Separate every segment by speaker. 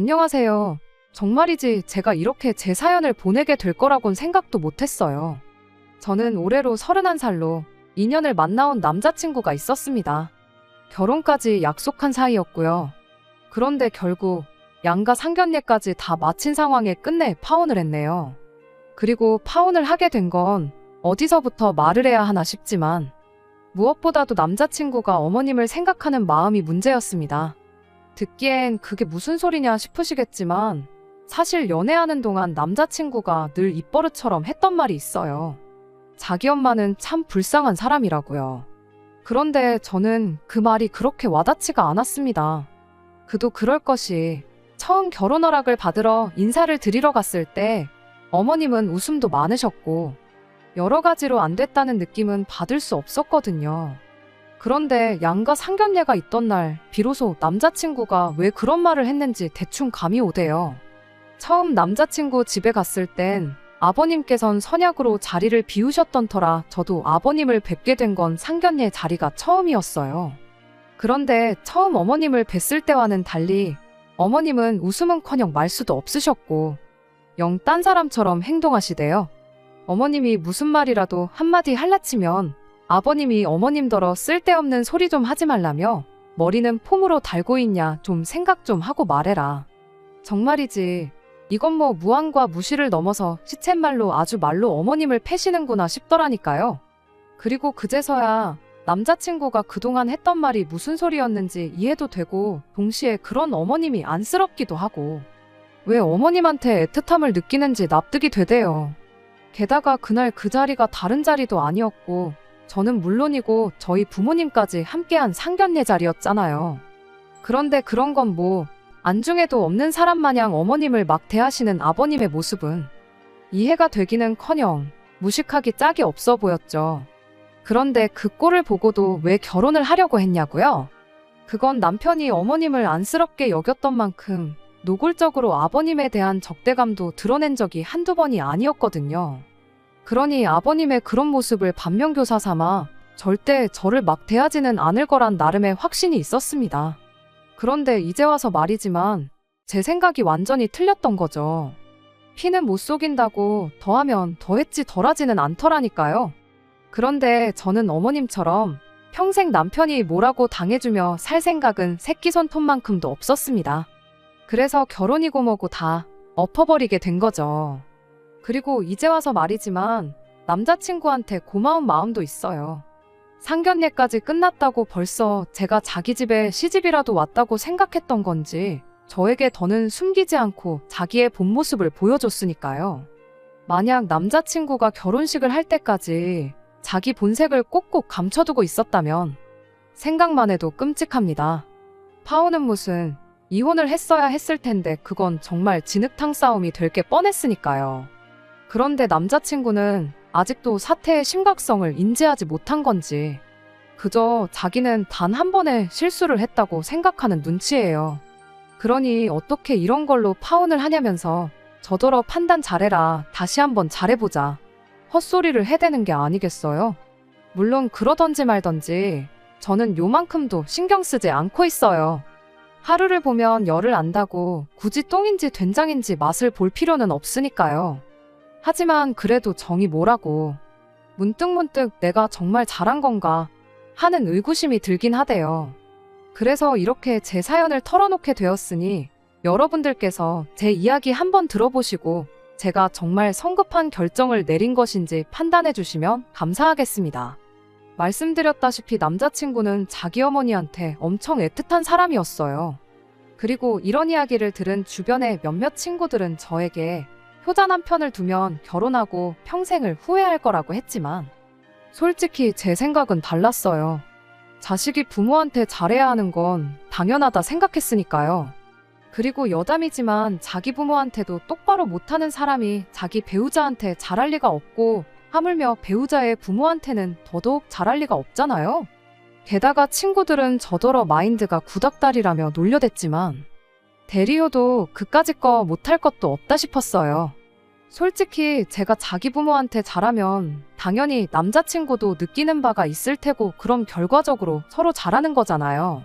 Speaker 1: 안녕하세요. 정말이지 제가 이렇게 제 사연을 보내게 될 거라곤 생각도 못했어요. 저는 올해로 31살로 2년을 만나온 남자친구가 있었습니다. 결혼까지 약속한 사이였고요. 그런데 결국 양가 상견례까지 다 마친 상황에 끝내 파혼을 했네요. 그리고 파혼을 하게 된 건 어디서부터 말을 해야 하나 싶지만 무엇보다도 남자친구가 어머님을 생각하는 마음이 문제였습니다. 듣기엔 그게 무슨 소리냐 싶으시겠지만 사실 연애하는 동안 남자친구가 늘 입버릇처럼 했던 말이 있어요. 자기 엄마는 참 불쌍한 사람이라고요. 그런데 저는 그 말이 그렇게 와닿지가 않았습니다. 그도 그럴 것이 처음 결혼 허락을 받으러 인사를 드리러 갔을 때 어머님은 웃음도 많으셨고 여러 가지로 안 됐다는 느낌은 받을 수 없었거든요. 그런데 양가 상견례가 있던 날 비로소 남자친구가 왜 그런 말을 했는지 대충 감이 오대요. 처음 남자친구 집에 갔을 땐 아버님께선 선약으로 자리를 비우셨던 터라 저도 아버님을 뵙게 된 건 상견례 자리가 처음이었어요. 그런데 처음 어머님을 뵀을 때와는 달리 어머님은 웃음은커녕 말수도 없으셨고 영 딴 사람처럼 행동하시대요. 어머님이 무슨 말이라도 한마디 할라치면 아버님이 어머님더러 쓸데없는 소리 좀 하지 말라며 머리는 폼으로 달고 있냐 좀 생각 좀 하고 말해라. 정말이지 이건 뭐 무안과 무시를 넘어서 시쳇말로 아주 말로 어머님을 패시는구나 싶더라니까요. 그리고 그제서야 남자친구가 그동안 했던 말이 무슨 소리였는지 이해도 되고 동시에 그런 어머님이 안쓰럽기도 하고 왜 어머님한테 애틋함을 느끼는지 납득이 되대요. 게다가 그날 그 자리가 다른 자리도 아니었고 저는 물론이고 저희 부모님까지 함께한 상견례 자리였잖아요. 그런데 그런 건 뭐 안중에도 없는 사람 마냥 어머님을 막 대하시는 아버님의 모습은 이해가 되기는커녕 무식하기 짝이 없어 보였죠. 그런데 그 꼴을 보고도 왜 결혼을 하려고 했냐고요? 그건 남편이 어머님을 안쓰럽게 여겼던 만큼 노골적으로 아버님에 대한 적대감도 드러낸 적이 한두 번이 아니었거든요. 그러니 아버님의 그런 모습을 반면교사 삼아 절대 저를 막 대하지는 않을 거란 나름의 확신이 있었습니다. 그런데 이제 와서 말이지만 제 생각이 완전히 틀렸던 거죠. 피는 못 속인다고 더하면 더했지 덜하지는 않더라니까요. 그런데 저는 어머님처럼 평생 남편이 뭐라고 당해주며 살 생각은 새끼 손톱만큼도 없었습니다. 그래서 결혼이고 뭐고 다 엎어버리게 된 거죠. 그리고 이제 와서 말이지만 남자친구한테 고마운 마음도 있어요. 상견례까지 끝났다고 벌써 제가 자기 집에 시집이라도 왔다고 생각했던 건지 저에게 더는 숨기지 않고 자기의 본 모습을 보여줬으니까요. 만약 남자친구가 결혼식을 할 때까지 자기 본색을 꼭꼭 감춰두고 있었다면 생각만 해도 끔찍합니다. 파혼은 무슨 이혼을 했어야 했을 텐데 그건 정말 진흙탕 싸움이 될 게 뻔했으니까요. 그런데 남자친구는 아직도 사태의 심각성을 인지하지 못한 건지 그저 자기는 단 한 번의 실수를 했다고 생각하는 눈치예요. 그러니 어떻게 이런 걸로 파혼을 하냐면서 저더러 판단 잘해라, 다시 한번 잘해보자 헛소리를 해대는 게 아니겠어요? 물론 그러던지 말던지 저는 요만큼도 신경 쓰지 않고 있어요. 하루를 보면 열을 안다고 굳이 똥인지 된장인지 맛을 볼 필요는 없으니까요. 하지만 그래도 정이 뭐라고 문득문득 내가 정말 잘한 건가 하는 의구심이 들긴 하대요. 그래서 이렇게 제 사연을 털어놓게 되었으니 여러분들께서 제 이야기 한번 들어보시고 제가 정말 성급한 결정을 내린 것인지 판단해 주시면 감사하겠습니다. 말씀드렸다시피 남자친구는 자기 어머니한테 엄청 애틋한 사람이었어요. 그리고 이런 이야기를 들은 주변의 몇몇 친구들은 저에게 효자 남편을 두면 결혼하고 평생을 후회할 거라고 했지만 솔직히 제 생각은 달랐어요. 자식이 부모한테 잘해야 하는 건 당연하다 생각했으니까요. 그리고 여담이지만 자기 부모한테도 똑바로 못하는 사람이 자기 배우자한테 잘할 리가 없고 하물며 배우자의 부모한테는 더더욱 잘할 리가 없잖아요. 게다가 친구들은 저더러 마인드가 구닥다리라며 놀려댔지만 대리효도 그까짓 거 못할 것도 없다 싶었어요. 솔직히 제가 자기 부모한테 잘하면 당연히 남자친구도 느끼는 바가 있을 테고 그럼 결과적으로 서로 잘하는 거잖아요.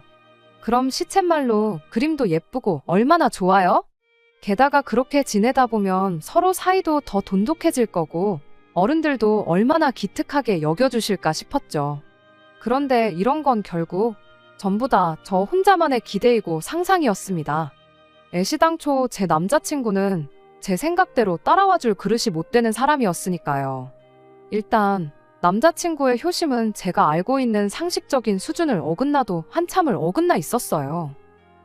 Speaker 1: 그럼 시쳇말로 그림도 예쁘고 얼마나 좋아요? 게다가 그렇게 지내다 보면 서로 사이도 더 돈독해질 거고 어른들도 얼마나 기특하게 여겨주실까 싶었죠. 그런데 이런 건 결국 전부 다 저 혼자만의 기대이고 상상이었습니다. 애시당초 제 남자친구는 제 생각대로 따라와줄 그릇이 못 되는 사람이었으니까요. 일단 남자친구의 효심은 제가 알고 있는 상식적인 수준을 어긋나도 한참을 어긋나 있었어요.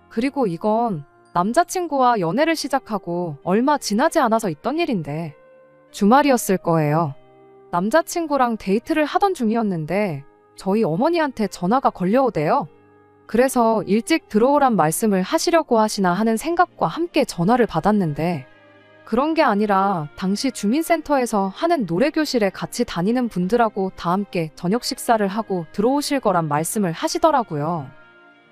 Speaker 1: 그리고 이건 남자친구와 연애를 시작하고 얼마 지나지 않아서 있던 일인데 주말이었을 거예요. 남자친구랑 데이트를 하던 중이었는데 저희 어머니한테 전화가 걸려오대요. 그래서 일찍 들어오란 말씀을 하시려고 하시나 하는 생각과 함께 전화를 받았는데 그런 게 아니라 당시 주민센터에서 하는 노래교실에 같이 다니는 분들하고 다 함께 저녁 식사를 하고 들어오실 거란 말씀을 하시더라고요.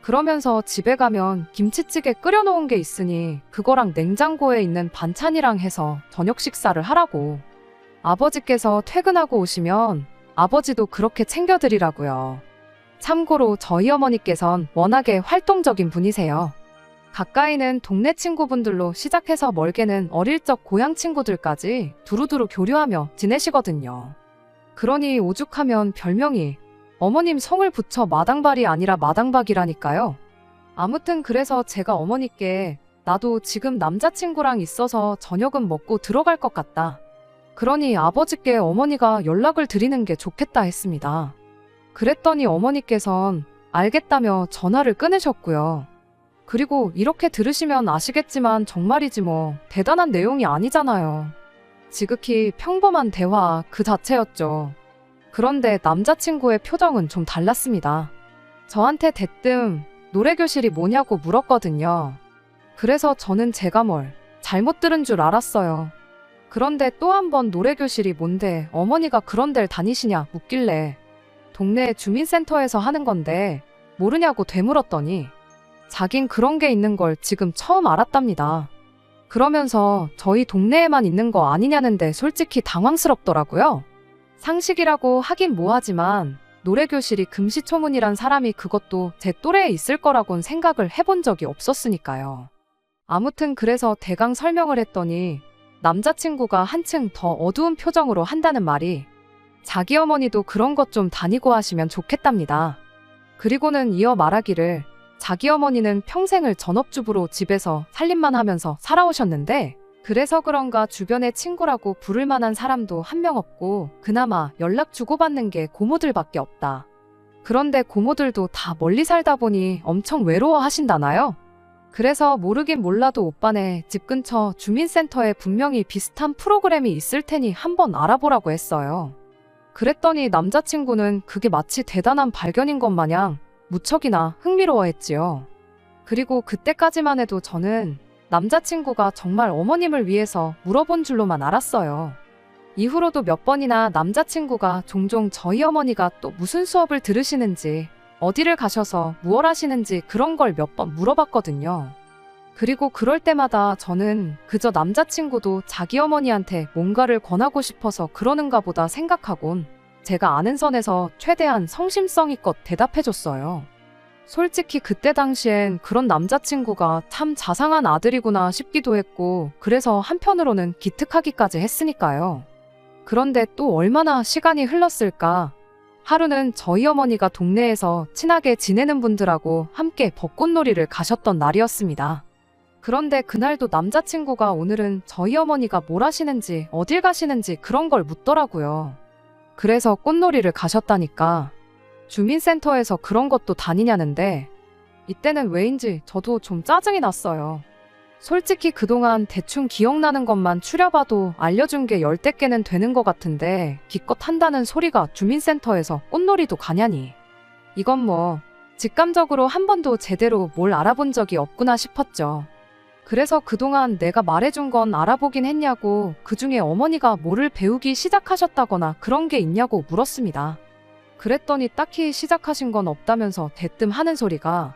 Speaker 1: 그러면서 집에 가면 김치찌개 끓여놓은 게 있으니 그거랑 냉장고에 있는 반찬이랑 해서 저녁 식사를 하라고. 아버지께서 퇴근하고 오시면 아버지도 그렇게 챙겨드리라고요. 참고로 저희 어머니께선 워낙에 활동적인 분이세요. 가까이는 동네 친구분들로 시작해서 멀게는 어릴 적 고향 친구들까지 두루두루 교류하며 지내시거든요. 그러니 오죽하면 별명이 어머님 성을 붙여 마당발이 아니라 마당박이라니까요. 아무튼 그래서 제가 어머니께 나도 지금 남자친구랑 있어서 저녁은 먹고 들어갈 것 같다. 그러니 아버지께 어머니가 연락을 드리는 게 좋겠다 했습니다. 그랬더니 어머니께선 알겠다며 전화를 끊으셨고요. 그리고 이렇게 들으시면 아시겠지만 정말이지 뭐 대단한 내용이 아니잖아요. 지극히 평범한 대화 그 자체였죠. 그런데 남자친구의 표정은 좀 달랐습니다. 저한테 대뜸 노래교실이 뭐냐고 물었거든요. 그래서 저는 제가 뭘 잘못 들은 줄 알았어요. 그런데 또 한 번 노래교실이 뭔데 어머니가 그런 데를 다니시냐 묻길래 동네 주민센터에서 하는 건데 모르냐고 되물었더니 자긴 그런 게 있는 걸 지금 처음 알았답니다. 그러면서 저희 동네에만 있는 거 아니냐는데 솔직히 당황스럽더라고요. 상식이라고 하긴 뭐하지만 노래교실이 금시초문이란 사람이 그것도 제 또래에 있을 거라곤 생각을 해본 적이 없었으니까요. 아무튼 그래서 대강 설명을 했더니 남자친구가 한층 더 어두운 표정으로 한다는 말이 자기 어머니도 그런 것 좀 다니고 하시면 좋겠답니다. 그리고는 이어 말하기를 자기 어머니는 평생을 전업주부로 집에서 살림만 하면서 살아오셨는데 그래서 그런가 주변에 친구라고 부를 만한 사람도 한 명 없고 그나마 연락 주고받는 게 고모들밖에 없다. 그런데 고모들도 다 멀리 살다 보니 엄청 외로워하신다나요? 그래서 모르긴 몰라도 오빠네 집 근처 주민센터에 분명히 비슷한 프로그램이 있을 테니 한번 알아보라고 했어요. 그랬더니 남자친구는 그게 마치 대단한 발견인 것 마냥 무척이나 흥미로워했지요. 그리고 그때까지만 해도 저는 남자친구가 정말 어머님을 위해서 물어본 줄로만 알았어요. 이후로도 몇 번이나 남자친구가 종종 저희 어머니가 또 무슨 수업을 들으시는지 어디를 가셔서 무얼 하시는지 그런 걸 몇 번 물어봤거든요. 그리고 그럴 때마다 저는 그저 남자친구도 자기 어머니한테 뭔가를 권하고 싶어서 그러는가 보다 생각하곤 제가 아는 선에서 최대한 성심성의껏 대답해줬어요. 솔직히 그때 당시엔 그런 남자친구가 참 자상한 아들이구나 싶기도 했고 그래서 한편으로는 기특하기까지 했으니까요. 그런데 또 얼마나 시간이 흘렀을까? 하루는 저희 어머니가 동네에서 친하게 지내는 분들하고 함께 벚꽃놀이를 가셨던 날이었습니다. 그런데 그날도 남자친구가 오늘은 저희 어머니가 뭘 하시는지 어딜 가시는지 그런 걸 묻더라고요. 그래서 꽃놀이를 가셨다니까. 주민센터에서 그런 것도 다니냐는데 이때는 왜인지 저도 좀 짜증이 났어요. 솔직히 그동안 대충 기억나는 것만 추려봐도 알려준 게 10대 개는 되는 것 같은데 기껏 한다는 소리가 주민센터에서 꽃놀이도 가냐니. 이건 뭐 직감적으로 한 번도 제대로 뭘 알아본 적이 없구나 싶었죠. 그래서 그동안 내가 말해준 건 알아보긴 했냐고 그중에 어머니가 뭐를 배우기 시작하셨다거나 그런 게 있냐고 물었습니다. 그랬더니 딱히 시작하신 건 없다면서 대뜸 하는 소리가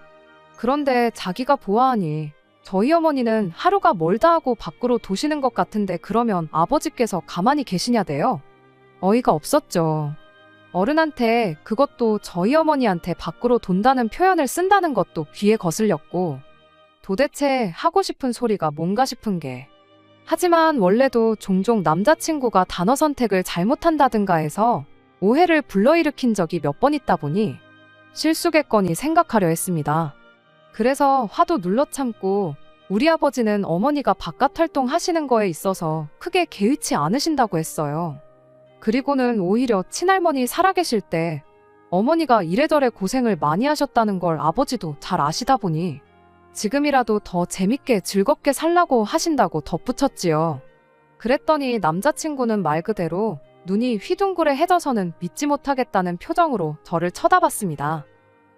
Speaker 1: 그런데 자기가 보아하니 저희 어머니는 하루가 멀다 하고 밖으로 도시는 것 같은데 그러면 아버지께서 가만히 계시냐대요. 어이가 없었죠. 어른한테, 그것도 저희 어머니한테 밖으로 돈다는 표현을 쓴다는 것도 귀에 거슬렸고, 도대체 하고 싶은 소리가 뭔가 싶은 게. 하지만 원래도 종종 남자친구가 단어 선택을 잘못한다든가 해서 오해를 불러일으킨 적이 몇 번 있다 보니 실수겠거니 생각하려 했습니다. 그래서 화도 눌러 참고, 우리 아버지는 어머니가 바깥 활동 하시는 거에 있어서 크게 개의치 않으신다고 했어요. 그리고는 오히려 친할머니 살아계실 때 어머니가 이래저래 고생을 많이 하셨다는 걸 아버지도 잘 아시다 보니 지금이라도 더 재밌게 즐겁게 살라고 하신다고 덧붙였지요. 그랬더니 남자친구는 말 그대로 눈이 휘둥그레해져서는 믿지 못하겠다는 표정으로 저를 쳐다봤습니다.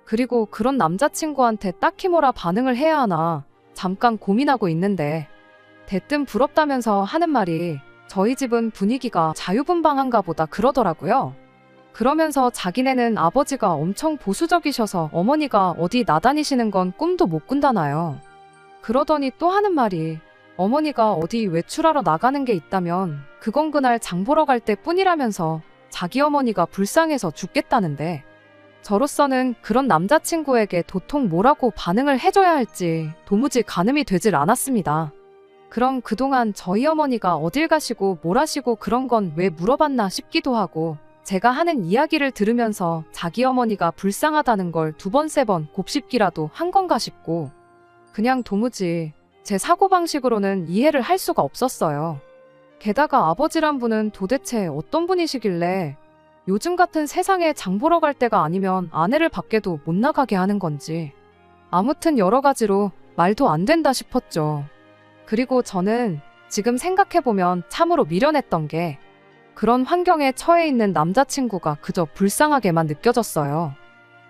Speaker 1: 그리고 그런 남자친구한테 딱히 뭐라 반응을 해야 하나 잠깐 고민하고 있는데, 대뜸 부럽다면서 하는 말이 저희 집은 분위기가 자유분방한가 보다 그러더라고요. 그러면서 자기네는 아버지가 엄청 보수적이셔서 어머니가 어디 나다니시는 건 꿈도 못 꾼다나요. 그러더니 또 하는 말이, 어머니가 어디 외출하러 나가는 게 있다면 그건 그날 장 보러 갈 때뿐이라면서 자기 어머니가 불쌍해서 죽겠다는데, 저로서는 그런 남자친구에게 도통 뭐라고 반응을 해줘야 할지 도무지 가늠이 되질 않았습니다. 그럼 그동안 저희 어머니가 어딜 가시고 뭘 하시고 그런 건 왜 물어봤나 싶기도 하고, 제가 하는 이야기를 들으면서 자기 어머니가 불쌍하다는 걸 두 번, 세 번 곱씹기라도 한 건가 싶고, 그냥 도무지 제 사고방식으로는 이해를 할 수가 없었어요. 게다가 아버지란 분은 도대체 어떤 분이시길래 요즘 같은 세상에 장 보러 갈 때가 아니면 아내를 밖에도 못 나가게 하는 건지, 아무튼 여러 가지로 말도 안 된다 싶었죠. 그리고 저는 지금 생각해보면 참으로 미련했던 게, 그런 환경에 처해 있는 남자친구가 그저 불쌍하게만 느껴졌어요.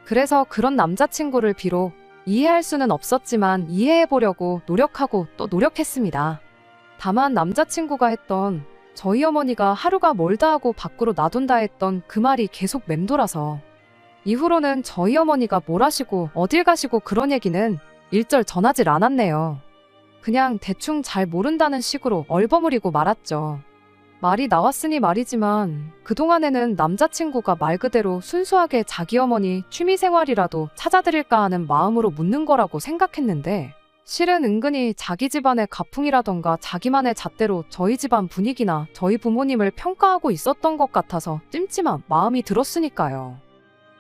Speaker 1: 그래서 그런 남자친구를 비록 이해할 수는 없었지만 이해해보려고 노력하고 또 노력했습니다. 다만 남자친구가 했던, 저희 어머니가 하루가 멀다 하고 밖으로 놔둔다 했던 그 말이 계속 맴돌아서, 이후로는 저희 어머니가 뭘 하시고 어딜 가시고 그런 얘기는 일절 전하질 않았네요. 그냥 대충 잘 모른다는 식으로 얼버무리고 말았죠. 말이 나왔으니 말이지만 그동안에는 남자친구가 말 그대로 순수하게 자기 어머니 취미생활이라도 찾아드릴까 하는 마음으로 묻는 거라고 생각했는데, 실은 은근히 자기 집안의 가풍이라던가 자기만의 잣대로 저희 집안 분위기나 저희 부모님을 평가하고 있었던 것 같아서 찜찜한 마음이 들었으니까요.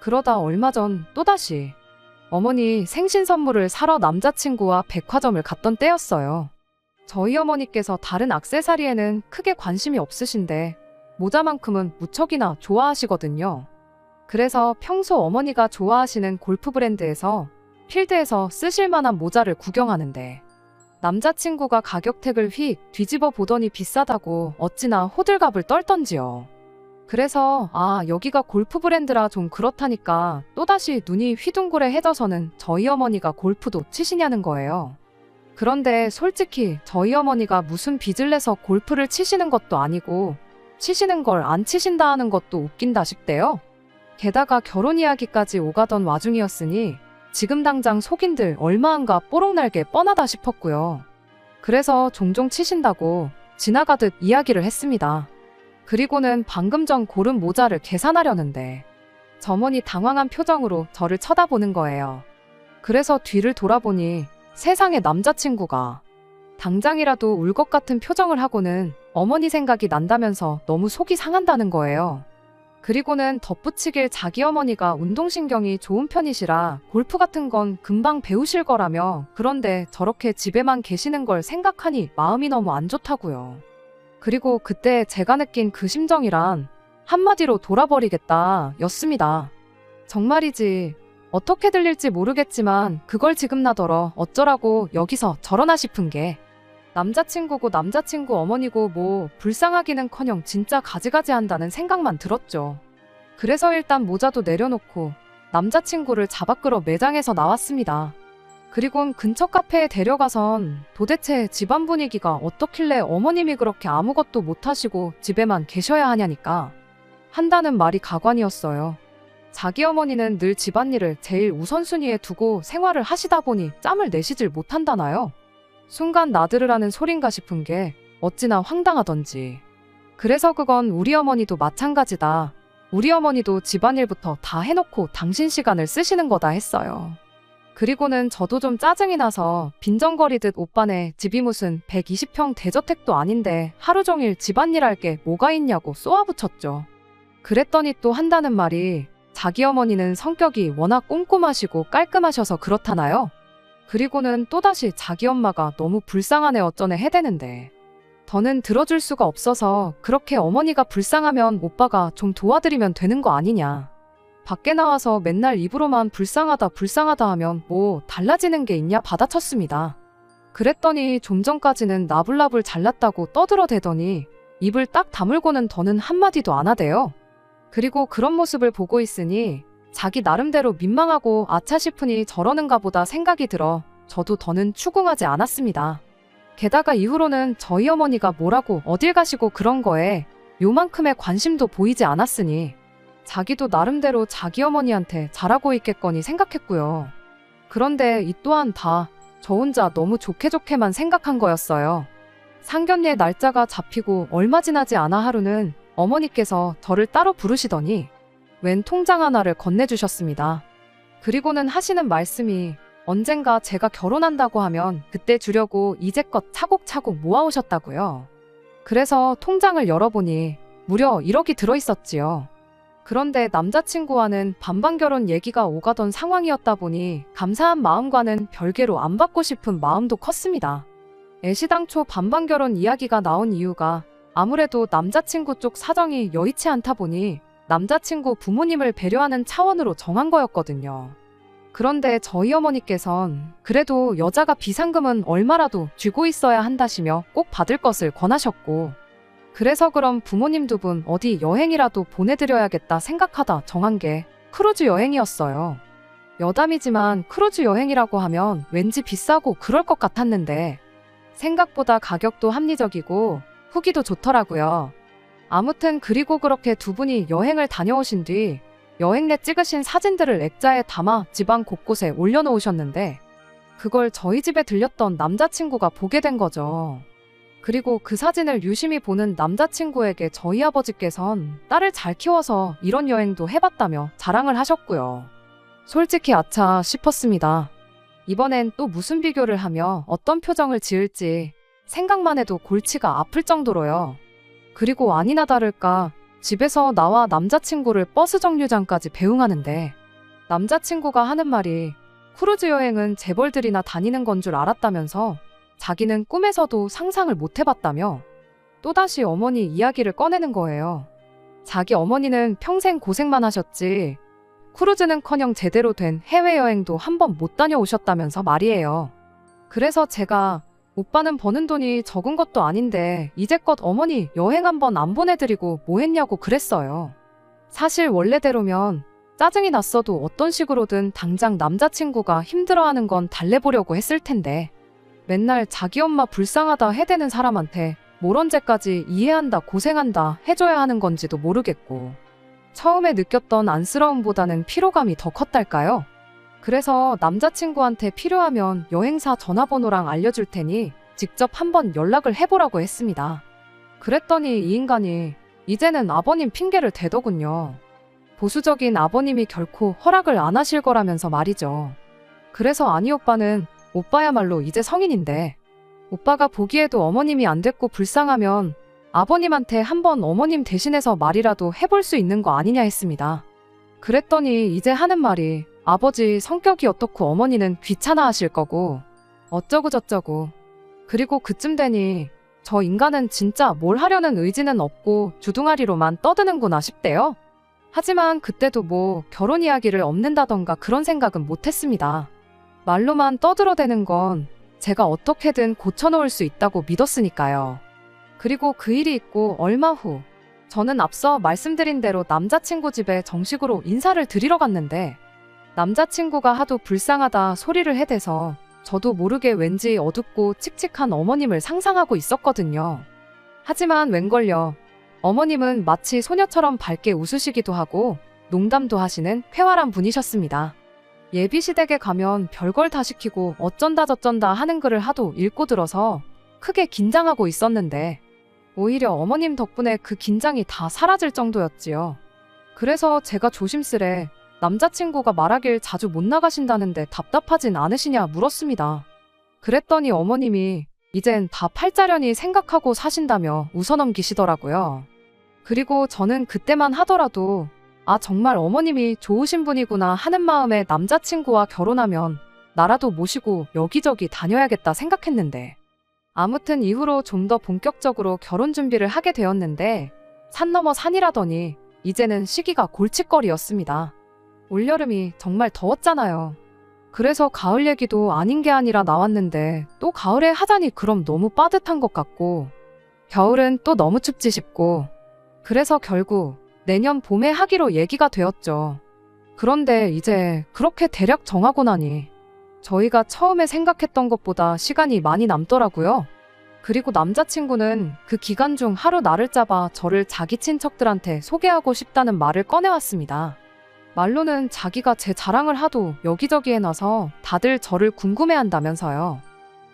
Speaker 1: 그러다 얼마 전 또다시 어머니 생신 선물을 사러 남자친구와 백화점을 갔던 때였어요. 저희 어머니께서 다른 액세서리에는 크게 관심이 없으신데 모자만큼은 무척이나 좋아하시거든요. 그래서 평소 어머니가 좋아하시는 골프 브랜드에서 필드에서 쓰실 만한 모자를 구경하는데, 남자친구가 가격택을 휙 뒤집어 보더니 비싸다고 어찌나 호들갑을 떨던지요. 그래서 여기가 골프 브랜드라 좀 그렇다니까 또다시 눈이 휘둥그레해져서는 저희 어머니가 골프도 치시냐는 거예요. 그런데 솔직히 저희 어머니가 무슨 빚을 내서 골프를 치시는 것도 아니고 치시는 걸 안 치신다 하는 것도 웃긴다 싶대요. 게다가 결혼 이야기까지 오가던 와중이었으니 지금 당장 속인들 얼마한가 뽀록날게 뻔하다 싶었고요. 그래서 종종 치신다고 지나가듯 이야기를 했습니다. 그리고는 방금 전 고른 모자를 계산하려는데 점원이 당황한 표정으로 저를 쳐다보는 거예요. 그래서 뒤를 돌아보니 세상에 남자친구가 당장이라도 울 것 같은 표정을 하고는 어머니 생각이 난다면서 너무 속이 상한다는 거예요. 그리고는 덧붙이길 자기 어머니가 운동신경이 좋은 편이시라 골프 같은 건 금방 배우실 거라며, 그런데 저렇게 집에만 계시는 걸 생각하니 마음이 너무 안 좋다고요. 그리고 그때 제가 느낀 그 심정이란 한마디로 돌아버리겠다 였습니다. 정말이지 어떻게 들릴지 모르겠지만 그걸 지금 나더러 어쩌라고 여기서 저러나 싶은 게, 남자친구고 남자친구 어머니고 뭐 불쌍하기는커녕 진짜 가지가지 한다는 생각만 들었죠. 그래서 일단 모자도 내려놓고 남자친구를 잡아 끌어 매장에서 나왔습니다. 그리곤 근처 카페에 데려가선 도대체 집안 분위기가 어떻길래 어머님이 그렇게 아무것도 못하시고 집에만 계셔야 하냐니까 한다는 말이 가관이었어요. 자기 어머니는 늘 집안일을 제일 우선순위에 두고 생활을 하시다 보니 짬을 내시질 못한다나요? 순간 나들으라는 소린가 싶은 게 어찌나 황당하던지. 그래서 그건 우리 어머니도 마찬가지다. 우리 어머니도 집안일부터 다 해놓고 당신 시간을 쓰시는 거다 했어요. 그리고는 저도 좀 짜증이 나서 빈정거리듯 오빠네 집이 무슨 120평 대저택도 아닌데 하루 종일 집안일 할 게 뭐가 있냐고 쏘아붙였죠. 그랬더니 또 한다는 말이 자기 어머니는 성격이 워낙 꼼꼼하시고 깔끔하셔서 그렇다나요? 그리고는 또다시 자기 엄마가 너무 불쌍하네 어쩌네 해대는데 더는 들어줄 수가 없어서 그렇게 어머니가 불쌍하면 오빠가 좀 도와드리면 되는 거 아니냐. 밖에 나와서 맨날 입으로만 불쌍하다 불쌍하다 하면 뭐 달라지는 게 있냐 받아쳤습니다. 그랬더니 좀 전까지는 나불나불 잘났다고 떠들어대더니 입을 딱 다물고는 더는 한마디도 안 하대요. 그리고 그런 모습을 보고 있으니 자기 나름대로 민망하고 아차 싶으니 저러는가 보다 생각이 들어 저도 더는 추궁하지 않았습니다. 게다가 이후로는 저희 어머니가 뭐라고 어딜 가시고 그런 거에 요만큼의 관심도 보이지 않았으니 자기도 나름대로 자기 어머니한테 잘하고 있겠거니 생각했고요. 그런데 이 또한 다 저 혼자 너무 좋게만 생각한 거였어요. 상견례 날짜가 잡히고 얼마 지나지 않아 하루는 어머니께서 저를 따로 부르시더니 웬 통장 하나를 건네주셨습니다. 그리고는 하시는 말씀이 언젠가 제가 결혼한다고 하면 그때 주려고 이제껏 차곡차곡 모아오셨다고요. 그래서 통장을 열어보니 무려 1억이 들어있었지요. 그런데 남자친구와는 반반 결혼 얘기가 오가던 상황이었다 보니 감사한 마음과는 별개로 안 받고 싶은 마음도 컸습니다. 애시당초 반반 결혼 이야기가 나온 이유가 아무래도 남자친구 쪽 사정이 여의치 않다 보니 남자친구 부모님을 배려하는 차원으로 정한 거였거든요. 그런데 저희 어머니께선 그래도 여자가 비상금은 얼마라도 쥐고 있어야 한다시며 꼭 받을 것을 권하셨고 그래서 그럼 부모님 두 분 어디 여행이라도 보내드려야겠다 생각하다 정한 게 크루즈 여행이었어요. 여담이지만 크루즈 여행이라고 하면 왠지 비싸고 그럴 것 같았는데 생각보다 가격도 합리적이고 후기도 좋더라고요. 아무튼 그리고 그렇게 두 분이 여행을 다녀오신 뒤 여행내 찍으신 사진들을 액자에 담아 집안 곳곳에 올려놓으셨는데 그걸 저희 집에 들렸던 남자친구가 보게 된 거죠. 그리고 그 사진을 유심히 보는 남자친구에게 저희 아버지께선 딸을 잘 키워서 이런 여행도 해봤다며 자랑을 하셨고요. 솔직히 아차 싶었습니다. 이번엔 또 무슨 비교를 하며 어떤 표정을 지을지 생각만 해도 골치가 아플 정도로요. 그리고 아니나 다를까 집에서 나와 남자친구를 버스 정류장까지 배웅하는데 남자친구가 하는 말이 크루즈 여행은 재벌들이나 다니는 건 줄 알았다면서 자기는 꿈에서도 상상을 못 해봤다며 또다시 어머니 이야기를 꺼내는 거예요. 자기 어머니는 평생 고생만 하셨지 크루즈는커녕 제대로 된 해외여행도 한 번 못 다녀오셨다면서 말이에요. 그래서 제가 오빠는 버는 돈이 적은 것도 아닌데 이제껏 어머니 여행 한 번 안 보내드리고 뭐 했냐고 그랬어요. 사실 원래대로면 짜증이 났어도 어떤 식으로든 당장 남자친구가 힘들어하는 건 달래보려고 했을 텐데 맨날 자기 엄마 불쌍하다 해대는 사람한테 뭘 언제까지 이해한다 고생한다 해줘야 하는 건지도 모르겠고 처음에 느꼈던 안쓰러움보다는 피로감이 더 컸달까요? 그래서 남자친구한테 필요하면 여행사 전화번호랑 알려줄 테니 직접 한번 연락을 해보라고 했습니다. 그랬더니 이 인간이 이제는 아버님 핑계를 대더군요. 보수적인 아버님이 결코 허락을 안 하실 거라면서 말이죠. 그래서 아니 오빠는 오빠야말로 이제 성인인데 오빠가 보기에도 어머님이 안 됐고 불쌍하면 아버님한테 한번 어머님 대신해서 말이라도 해볼 수 있는 거 아니냐 했습니다. 그랬더니 이제 하는 말이 아버지 성격이 어떻고 어머니는 귀찮아 하실 거고 어쩌고 저쩌고 그리고 그쯤 되니 저 인간은 진짜 뭘 하려는 의지는 없고 주둥아리로만 떠드는구나 싶대요. 하지만 그때도 뭐 결혼 이야기를 엎는다던가 그런 생각은 못했습니다. 말로만 떠들어대는 건 제가 어떻게든 고쳐놓을 수 있다고 믿었으니까요. 그리고 그 일이 있고 얼마 후 저는 앞서 말씀드린 대로 남자친구 집에 정식으로 인사를 드리러 갔는데 남자친구가 하도 불쌍하다 소리를 해대서 저도 모르게 왠지 어둡고 칙칙한 어머님을 상상하고 있었거든요. 하지만 웬걸요. 어머님은 마치 소녀처럼 밝게 웃으시기도 하고 농담도 하시는 쾌활한 분이셨습니다. 예비시댁에 가면 별걸 다 시키고 어쩐다 저쩐다 하는 글을 하도 읽고 들어서 크게 긴장하고 있었는데 오히려 어머님 덕분에 그 긴장이 다 사라질 정도였지요. 그래서 제가 조심스레 남자친구가 말하길 자주 못 나가신다는데 답답하진 않으시냐 물었습니다. 그랬더니 어머님이 이젠 다 팔자련이 생각하고 사신다며 웃어넘기시더라고요. 그리고 저는 그때만 하더라도 아 정말 어머님이 좋으신 분이구나 하는 마음에 남자친구와 결혼하면 나라도 모시고 여기저기 다녀야겠다 생각했는데 아무튼 이후로 좀 더 본격적으로 결혼 준비를 하게 되었는데 산 넘어 산이라더니 이제는 시기가 골칫거리였습니다. 올여름이 정말 더웠잖아요. 그래서 가을 얘기도 아닌 게 아니라 나왔는데 또 가을에 하자니 그럼 너무 빠듯한 것 같고 겨울은 또 너무 춥지 싶고 그래서 결국 내년 봄에 하기로 얘기가 되었죠. 그런데 이제 그렇게 대략 정하고 나니 저희가 처음에 생각했던 것보다 시간이 많이 남더라고요. 그리고 남자친구는 그 기간 중 하루 날을 잡아 저를 자기 친척들한테 소개하고 싶다는 말을 꺼내왔습니다. 말로는 자기가 제 자랑을 하도 여기저기 해놔서 다들 저를 궁금해한다면서요.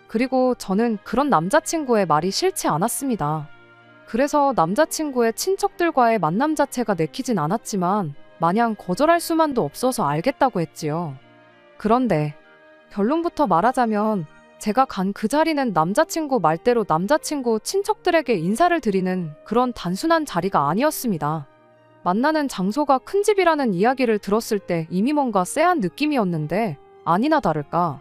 Speaker 1: 그리고 저는 그런 남자친구의 말이 싫지 않았습니다. 그래서 남자친구의 친척들과의 만남 자체가 내키진 않았지만 마냥 거절할 수만도 없어서 알겠다고 했지요. 그런데 결론부터 말하자면 제가 간 그 자리는 남자친구 말대로 남자친구 친척들에게 인사를 드리는 그런 단순한 자리가 아니었습니다. 만나는 장소가 큰 집이라는 이야기를 들었을 때 이미 뭔가 쎄한 느낌이었는데 아니나 다를까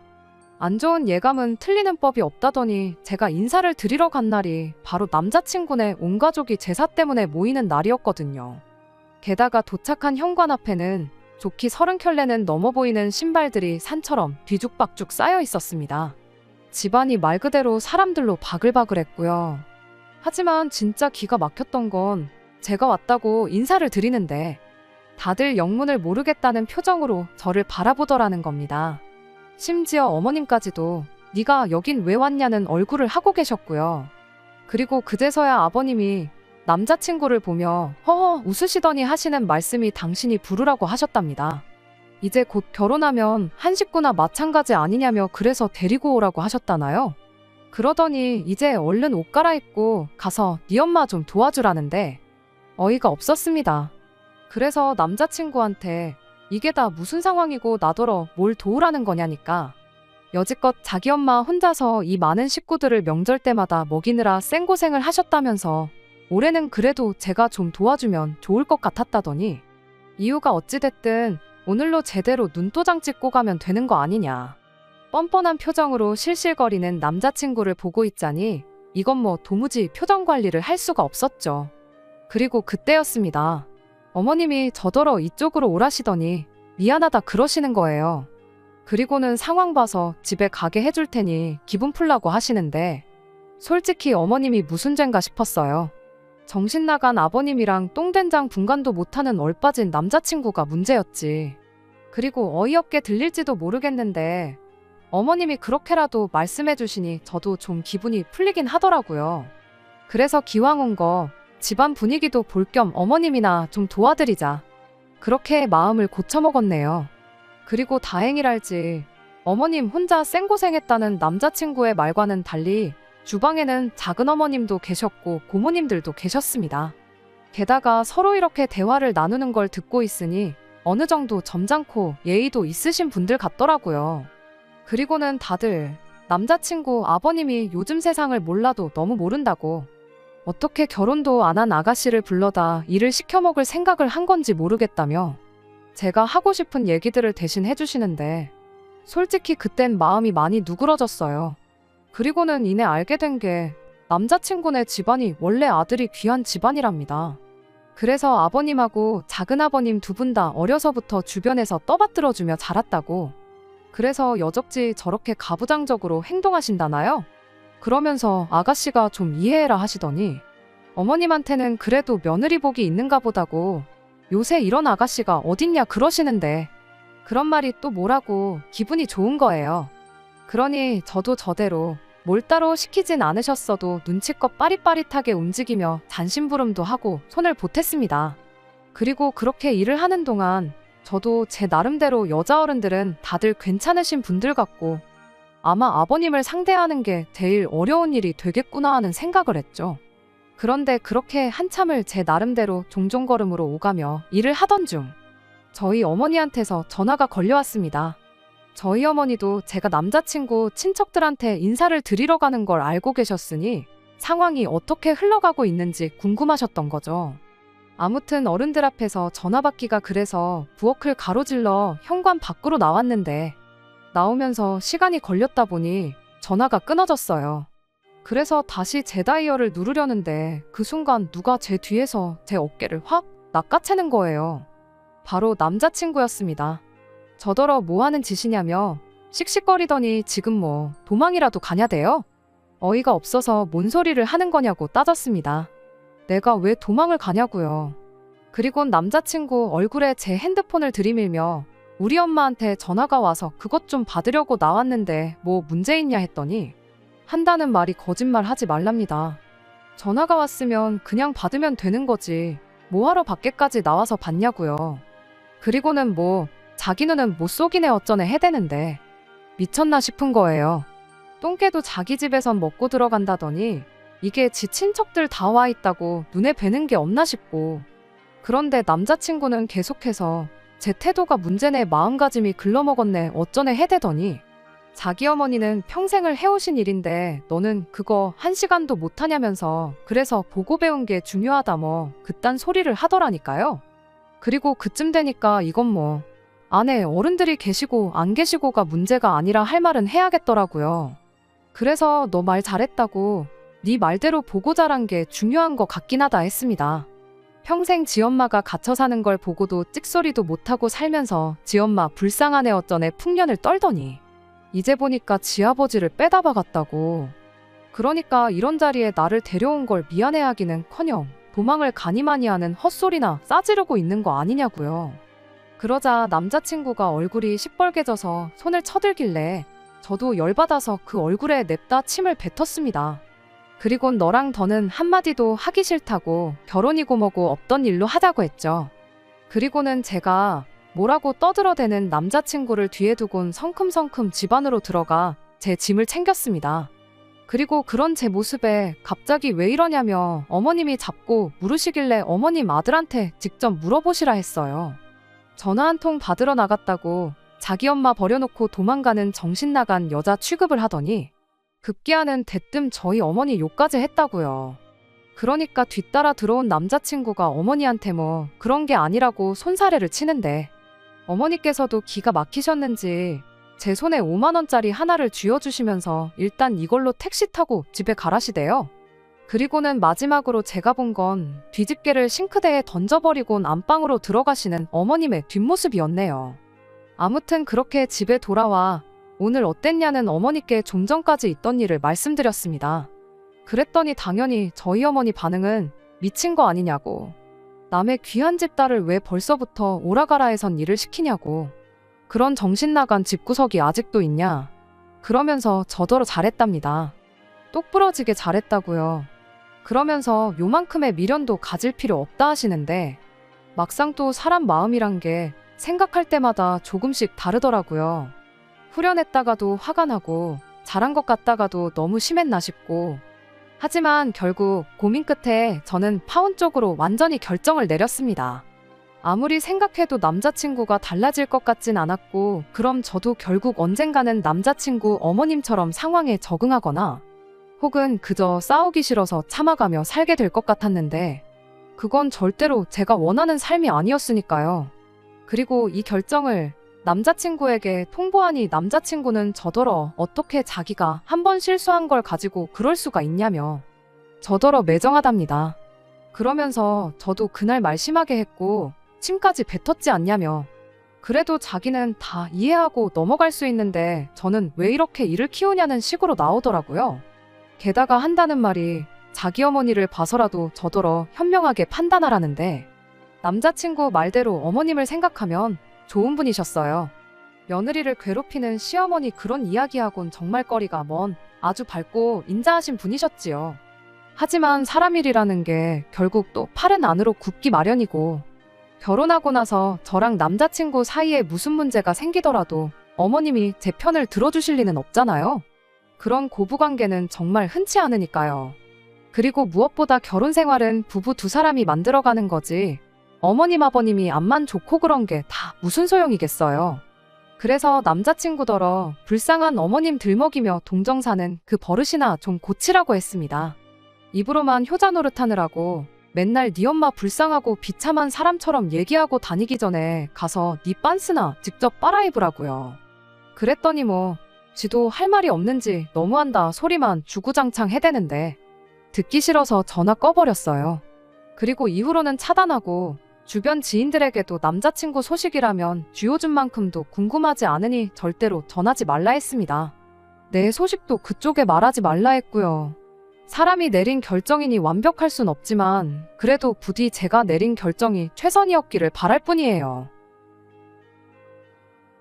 Speaker 1: 안 좋은 예감은 틀리는 법이 없다더니 제가 인사를 드리러 간 날이 바로 남자친구네 온 가족이 제사 때문에 모이는 날이었거든요. 게다가 도착한 현관 앞에는 좋기 30켤레는 넘어 보이는 신발들이 산처럼 뒤죽박죽 쌓여 있었습니다. 집안이 말 그대로 사람들로 바글바글했고요. 하지만 진짜 기가 막혔던 건 제가 왔다고 인사를 드리는데 다들 영문을 모르겠다는 표정으로 저를 바라보더라는 겁니다. 심지어 어머님까지도 네가 여긴 왜 왔냐는 얼굴을 하고 계셨고요. 그리고 그제서야 아버님이 남자친구를 보며 허허 웃으시더니 하시는 말씀이 당신이 부르라고 하셨답니다. 이제 곧 결혼하면 한 식구나 마찬가지 아니냐며 그래서 데리고 오라고 하셨다나요? 그러더니 이제 얼른 옷 갈아입고 가서 네 엄마 좀 도와주라는데 어이가 없었습니다. 그래서 남자친구한테 이게 다 무슨 상황이고 나더러 뭘 도우라는 거냐니까 여지껏 자기 엄마 혼자서 이 많은 식구들을 명절 때마다 먹이느라 생고생을 하셨다면서 올해는 그래도 제가 좀 도와주면 좋을 것 같았다더니 이유가 어찌됐든 오늘로 제대로 눈도장 찍고 가면 되는 거 아니냐. 뻔뻔한 표정으로 실실거리는 남자친구를 보고 있자니 이건 뭐 도무지 표정 관리를 할 수가 없었죠. 그리고 그때였습니다. 어머님이 저더러 이쪽으로 오라시더니 미안하다 그러시는 거예요. 그리고는 상황 봐서 집에 가게 해줄 테니 기분 풀라고 하시는데 솔직히 어머님이 무슨 죄인가 싶었어요. 정신 나간 아버님이랑 똥된장 분간도 못하는 얼빠진 남자친구가 문제였지. 그리고 어이없게 들릴지도 모르겠는데 어머님이 그렇게라도 말씀해 주시니 저도 좀 기분이 풀리긴 하더라고요. 그래서 기왕 온 거 집안 분위기도 볼 겸 어머님이나 좀 도와드리자. 그렇게 마음을 고쳐먹었네요. 그리고 다행이랄지 어머님 혼자 생고생했다는 남자친구의 말과는 달리 주방에는 작은 어머님도 계셨고 고모님들도 계셨습니다. 게다가 서로 이렇게 대화를 나누는 걸 듣고 있으니 어느 정도 점잖고 예의도 있으신 분들 같더라고요. 그리고는 다들 남자친구 아버님이 요즘 세상을 몰라도 너무 모른다고 어떻게 결혼도 안 한 아가씨를 불러다 일을 시켜먹을 생각을 한 건지 모르겠다며 제가 하고 싶은 얘기들을 대신 해주시는데 솔직히 그땐 마음이 많이 누그러졌어요. 그리고는 이내 알게 된 게 남자친구네 집안이 원래 아들이 귀한 집안이랍니다. 그래서 아버님하고 작은아버님 두 분 다 어려서부터 주변에서 떠받들어주며 자랐다고. 그래서 여적지 저렇게 가부장적으로 행동하신다나요? 그러면서 아가씨가 좀 이해해라 하시더니 어머님한테는 그래도 며느리 복이 있는가 보다고 요새 이런 아가씨가 어딨냐 그러시는데 그런 말이 또 뭐라고 기분이 좋은 거예요. 그러니 저도 저대로 뭘 따로 시키진 않으셨어도 눈치껏 빠릿빠릿하게 움직이며 잔심부름도 하고 손을 보탰습니다. 그리고 그렇게 일을 하는 동안 저도 제 나름대로 여자 어른들은 다들 괜찮으신 분들 같고 아마 아버님을 상대하는 게 제일 어려운 일이 되겠구나 하는 생각을 했죠. 그런데 그렇게 한참을 제 나름대로 종종걸음으로 오가며 일을 하던 중 저희 어머니한테서 전화가 걸려왔습니다. 저희 어머니도 제가 남자친구 친척들한테 인사를 드리러 가는 걸 알고 계셨으니 상황이 어떻게 흘러가고 있는지 궁금하셨던 거죠. 아무튼 어른들 앞에서 전화 받기가 그래서 부엌을 가로질러 현관 밖으로 나왔는데 나오면서 시간이 걸렸다 보니 전화가 끊어졌어요. 그래서 다시 제 다이얼을 누르려는데 그 순간 누가 제 뒤에서 제 어깨를 확 낚아채는 거예요. 바로 남자친구였습니다. 저더러 뭐 하는 짓이냐며 씩씩거리더니 지금 뭐 도망이라도 가냐대요? 어이가 없어서 뭔 소리를 하는 거냐고 따졌습니다. 내가 왜 도망을 가냐고요. 그리곤 남자친구 얼굴에 제 핸드폰을 들이밀며 우리 엄마한테 전화가 와서 그것 좀 받으려고 나왔는데 뭐 문제 있냐 했더니 한다는 말이 거짓말 하지 말랍니다. 전화가 왔으면 그냥 받으면 되는 거지 뭐하러 밖에까지 나와서 받냐고요. 그리고는 뭐 자기 눈은 못 속이네 어쩌네 해대는데 미쳤나 싶은 거예요. 똥개도 자기 집에선 먹고 들어간다더니 이게 지 친척들 다 와 있다고 눈에 뵈는 게 없나 싶고 그런데 남자친구는 계속해서 제 태도가 문제네 마음가짐이 글러먹었네 어쩌네 해대더니 자기 어머니는 평생을 해오신 일인데 너는 그거 1시간도 못하냐면서 그래서 보고 배운 게 중요하다 뭐 그딴 소리를 하더라니까요. 그리고 그쯤 되니까 이건 뭐 안에 어른들이 계시고 안 계시고가 문제가 아니라 할 말은 해야겠더라고요. 그래서 너 말 잘했다고 네 말대로 보고 자란 게 중요한 거 같긴 하다 했습니다. 평생 지엄마가 갇혀 사는 걸 보고도 찍소리도 못하고 살면서 지엄마 불쌍하네 어쩌네 풍년을 떨더니 이제 보니까 지아버지를 빼다 박았다고. 그러니까 이런 자리에 나를 데려온 걸 미안해하기는커녕 도망을 가니 많이 하는 헛소리나 싸지르고 있는 거 아니냐고요. 그러자 남자친구가 얼굴이 시뻘개져서 손을 쳐들길래 저도 열받아서 그 얼굴에 냅다 침을 뱉었습니다. 그리곤 너랑 더는 한마디도 하기 싫다고 결혼이고 뭐고 없던 일로 하자고 했죠. 그리고는 제가 뭐라고 떠들어대는 남자친구를 뒤에 두곤 성큼성큼 집 안으로 들어가 제 짐을 챙겼습니다. 그리고 그런 제 모습에 갑자기 왜 이러냐며 어머님이 잡고 물으시길래 어머님 아들한테 직접 물어보시라 했어요. 전화 한 통 받으러 나갔다고 자기 엄마 버려놓고 도망가는 정신 나간 여자 취급을 하더니 급기야는 대뜸 저희 어머니 욕까지 했다고요. 그러니까 뒤따라 들어온 남자친구가 어머니한테 뭐 그런 게 아니라고 손사래를 치는데 어머니께서도 기가 막히셨는지 제 손에 5만원짜리 하나를 쥐어주시면서 일단 이걸로 택시 타고 집에 가라시대요. 그리고는 마지막으로 제가 본 건 뒤집개를 싱크대에 던져버리곤 안방으로 들어가시는 어머님의 뒷모습이었네요. 아무튼 그렇게 집에 돌아와 오늘 어땠냐는 어머니께 좀 전까지 있던 일을 말씀드렸습니다. 그랬더니 당연히 저희 어머니 반응은 미친 거 아니냐고. 남의 귀한 집 딸을 왜 벌써부터 오라가라 해선 일을 시키냐고. 그런 정신 나간 집구석이 아직도 있냐. 그러면서 저더러 잘했답니다. 똑부러지게 잘했다고요. 그러면서 요만큼의 미련도 가질 필요 없다 하시는데 막상 또 사람 마음이란 게 생각할 때마다 조금씩 다르더라고요. 후련했다가도 화가 나고 잘한 것 같다가도 너무 심했나 싶고 하지만 결국 고민 끝에 저는 파혼 쪽으로 완전히 결정을 내렸습니다. 아무리 생각해도 남자친구가 달라질 것 같진 않았고 그럼 저도 결국 언젠가는 남자친구 어머님처럼 상황에 적응하거나 혹은 그저 싸우기 싫어서 참아가며 살게 될 것 같았는데 그건 절대로 제가 원하는 삶이 아니었으니까요. 그리고 이 결정을 남자친구에게 통보하니 남자친구는 저더러 어떻게 자기가 한 번 실수한 걸 가지고 그럴 수가 있냐며 저더러 매정하답니다. 그러면서 저도 그날 말 심하게 했고 침까지 뱉었지 않냐며 그래도 자기는 다 이해하고 넘어갈 수 있는데 저는 왜 이렇게 일을 키우냐는 식으로 나오더라고요. 게다가 한다는 말이 자기 어머니를 봐서라도 저더러 현명하게 판단하라는데 남자친구 말대로 어머님을 생각하면 좋은 분이셨어요. 며느리를 괴롭히는 시어머니 그런 이야기하곤 정말 거리가 먼 아주 밝고 인자하신 분이셨지요. 하지만 사람 일이라는 게 결국 또 팔은 안으로 굽기 마련이고 결혼하고 나서 저랑 남자친구 사이에 무슨 문제가 생기더라도 어머님이 제 편을 들어주실 리는 없잖아요. 그런 고부관계는 정말 흔치 않으니까요. 그리고 무엇보다 결혼 생활은 부부 두 사람이 만들어가는 거지. 어머님 아버님이 앞만 좋고 그런 게 다 무슨 소용이겠어요. 그래서 남자친구더러 불쌍한 어머님 들먹이며 동정 사는 그 버릇이나 좀 고치라고 했습니다. 입으로만 효자 노릇하느라고 맨날 네 엄마 불쌍하고 비참한 사람처럼 얘기하고 다니기 전에 가서 네 빤스나 직접 빨아 입으라고요. 그랬더니 뭐 지도 할 말이 없는지 너무한다 소리만 주구장창 해대는데 듣기 싫어서 전화 꺼버렸어요. 그리고 이후로는 차단하고 주변 지인들에게도 남자친구 소식이라면 쥐어준만큼도 궁금하지 않으니 절대로 전하지 말라 했습니다. 내 소식도 그쪽에 말하지 말라 했고요. 사람이 내린 결정이니 완벽할 순 없지만 그래도 부디 제가 내린 결정이 최선이었기를 바랄 뿐이에요.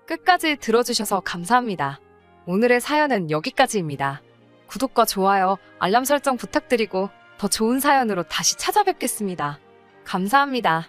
Speaker 1: 끝까지 들어주셔서 감사합니다. 오늘의 사연은 여기까지입니다. 구독과 좋아요, 알람 설정 부탁드리고 더 좋은 사연으로 다시 찾아뵙겠습니다. 감사합니다.